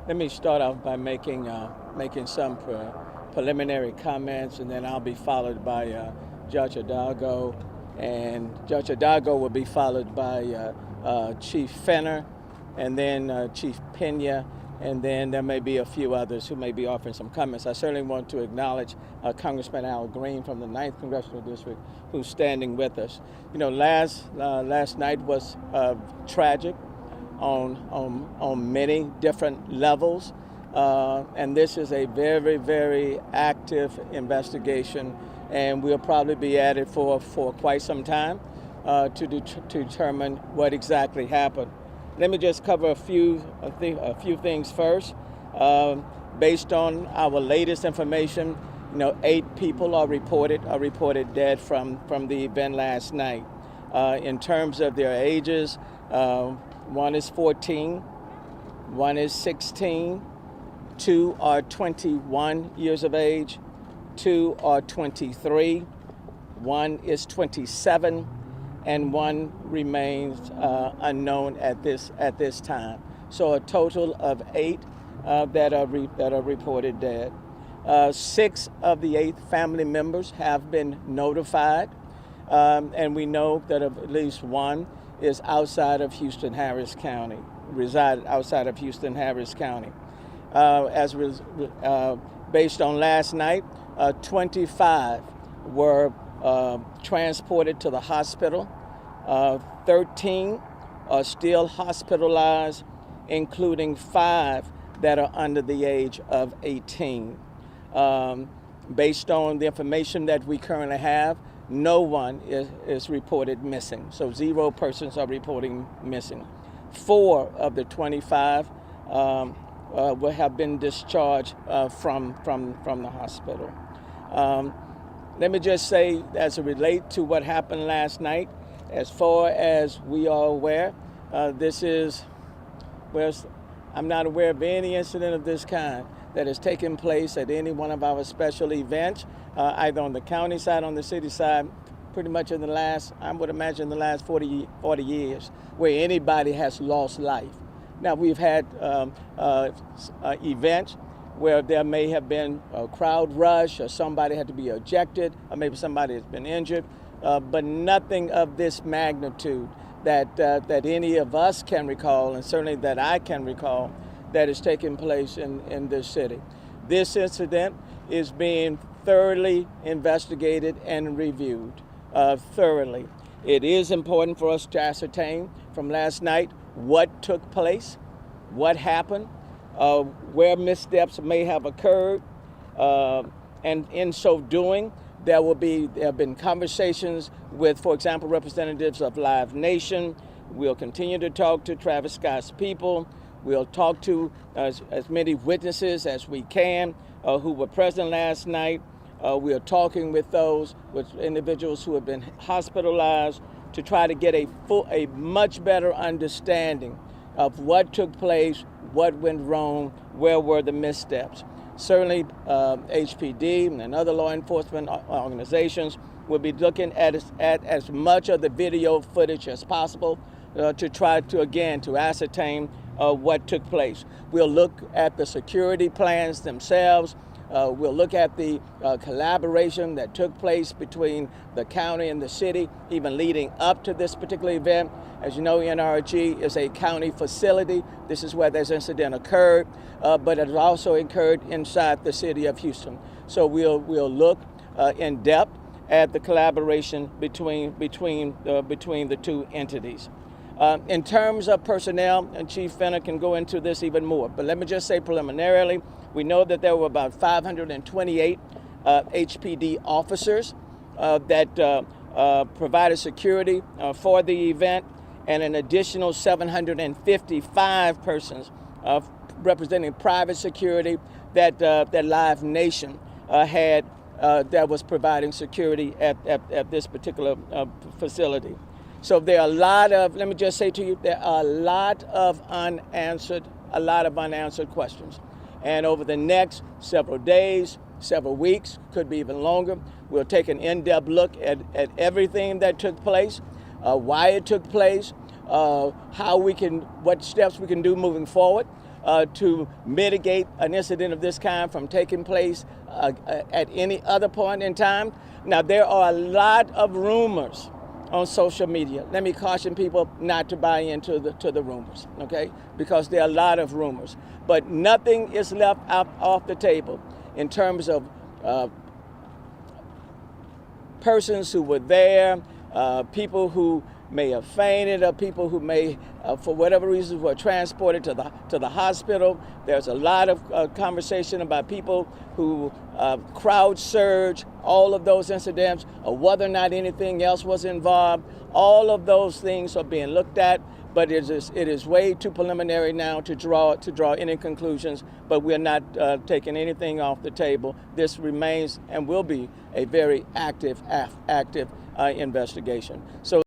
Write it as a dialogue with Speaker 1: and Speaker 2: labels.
Speaker 1: Let me start off by making some preliminary comments, and then I'll be followed by Judge Hidalgo, and Judge Hidalgo will be followed by Chief Fenner, and then Chief Pena, and then there may be a few others who may be offering some comments. I certainly want to acknowledge Congressman Al Green from the 9th Congressional District, who's standing with us. You know, last night was tragic on many different levels, and this is a very, very active investigation, and we'll probably be at it for quite some time to determine what exactly happened. Let me just cover a few things first. Based on our latest information, 8 people are reported dead from the event last night. In terms of their ages, one is 14, one is 16, 2 are 21 years of age, 2 are 23, 1 is 27, and 1 remains unknown at this time. So a total of 8 that are reported dead. 6 of the 8 family members have been notified, and we know that at least 1 is outside of Houston-Harris County, resided outside of Houston-Harris County. Based on last night, 25 were transported to the hospital. 13 are still hospitalized, including 5 that are under the age of 18. Based on the information that we currently have, no one is reported missing. So 0 persons are reporting missing. 4 of the 25 will have been discharged from the hospital. Let me just say, as it relates to what happened last night, as far as we are aware, I'm not aware of any incident of this kind that has taken place at any one of our special events, either on the county side, on the city side, pretty much in the last 40 years, where anybody has lost life. Now, we've had events where there may have been a crowd rush, or somebody had to be ejected, or maybe somebody has been injured, but nothing of this magnitude that any of us can recall, and certainly that I can recall, that is taking place in this city. This incident is being thoroughly investigated and reviewed thoroughly. It is important for us to ascertain from last night what took place, what happened, where missteps may have occurred, and in so doing, there have been conversations with, for example, representatives of Live Nation. We'll continue to talk to Travis Scott's people. We'll talk to as many witnesses as we can who were present last night. We are talking with individuals who have been hospitalized to try to get a much better understanding of what took place, what went wrong, where were the missteps. Certainly, HPD and other law enforcement organizations will be looking at as much of the video footage as possible to try to ascertain what took place. We'll look at the security plans themselves. We'll look at the collaboration that took place between the county and the city, even leading up to this particular event. As you know, NRG is a county facility. This is where this incident occurred, but it also occurred inside the city of Houston. So we'll look in depth at the collaboration between the two entities. In terms of personnel, and Chief Fenner can go into this even more, but let me just say preliminarily, we know that there were about 528 HPD officers that provided security for the event, and an additional 755 persons representing private security that Live Nation had that was providing security at this particular facility. So there are let me just say to you, there are a lot of unanswered questions. And over the next several days, several weeks, could be even longer, we'll take an in-depth look at everything that took place, why it took place, what steps we can do moving forward. to mitigate an incident of this kind from taking place at any other point in time. Now, there are a lot of rumors on social media. Let me caution people not to buy into the rumors, okay? Because there are a lot of rumors. But nothing is left off the table in terms of persons who were there, people who may have fainted, or people who may, for whatever reasons, were transported to the hospital. There's a lot of conversation about people who crowd surge, all of those incidents, or whether or not anything else was involved. All of those things are being looked at, but it is way too preliminary now to draw any conclusions. But we're not taking anything off the table. This remains and will be a very active investigation. So